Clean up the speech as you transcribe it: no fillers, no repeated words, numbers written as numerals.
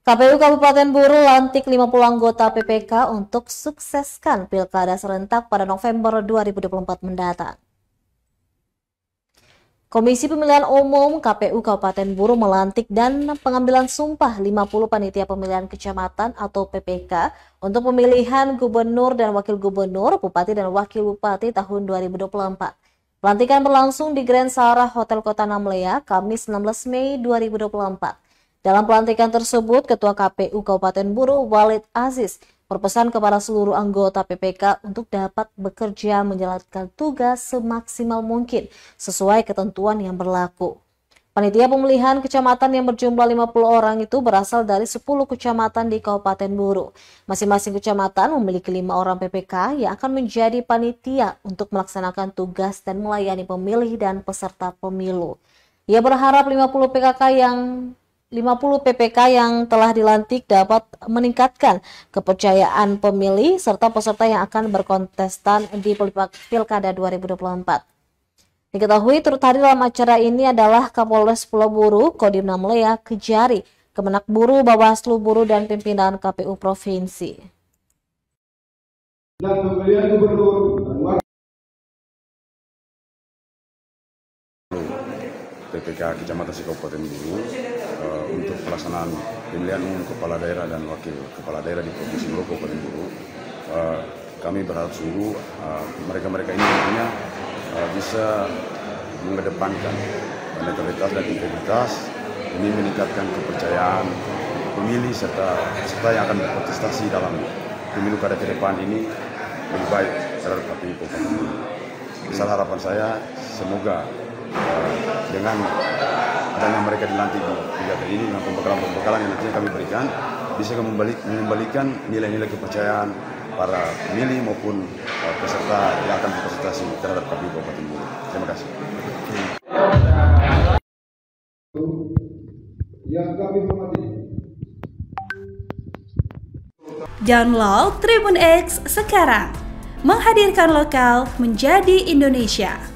KPU Kabupaten Buru lantik 50 anggota PPK untuk sukseskan Pilkada serentak pada November 2024 mendatang. Komisi Pemilihan Umum KPU Kabupaten Buru melantik dan pengambilan sumpah 50 panitia pemilihan kecamatan atau PPK untuk pemilihan gubernur dan wakil gubernur, bupati dan wakil bupati tahun 2024. Pelantikan berlangsung di Grand Sarah Hotel Kota Namlea, Kamis 16 Mei 2024. Dalam pelantikan tersebut, Ketua KPU Kabupaten Buru, Walid Aziz, berpesan kepada seluruh anggota PPK untuk dapat bekerja menjalankan tugas semaksimal mungkin sesuai ketentuan yang berlaku. Panitia pemilihan kecamatan yang berjumlah 50 orang itu berasal dari 10 kecamatan di Kabupaten Buru. Masing-masing kecamatan memiliki 5 orang PPK yang akan menjadi panitia untuk melaksanakan tugas dan melayani pemilih dan peserta pemilu. Ia berharap 50 PPK yang telah dilantik dapat meningkatkan kepercayaan pemilih serta peserta yang akan berkontestan di Pilkada 2024. Diketahui turut hadir dalam acara ini adalah Kapolres Pulau Buru, Kodim Namlea, Kejari, Kemenak Buru, Bawaslu Buru, dan pimpinan KPU Provinsi. Dan pemilihan gubernur dan wakil PPK Kecamatan Kabupaten Buru untuk pelaksanaan pemilihan umum kepala daerah dan wakil kepala daerah di Provinsi Buru, Kabupaten Buru. Kami berharap sungguh mereka-mereka ini nantinya bisa mengedepankan netralitas dan integritas demi meningkatkan kepercayaan pemilih serta peserta yang akan berkontestasi dalam pemilu kada ke depan ini lebih baik terhadap KPU Kabupaten Buru. Besar harapan saya semoga dengan adanya mereka dilantik di Pilkada ini dengan pembekalan yang nantinya kami berikan bisa mengembalikan nilai-nilai kepercayaan para pemilih maupun peserta yang akan berkontestasi terhadap KPU Kabupaten Buru. Terima kasih. yang kami hormati. Download Tribun X sekarang, menghadirkan lokal menjadi Indonesia.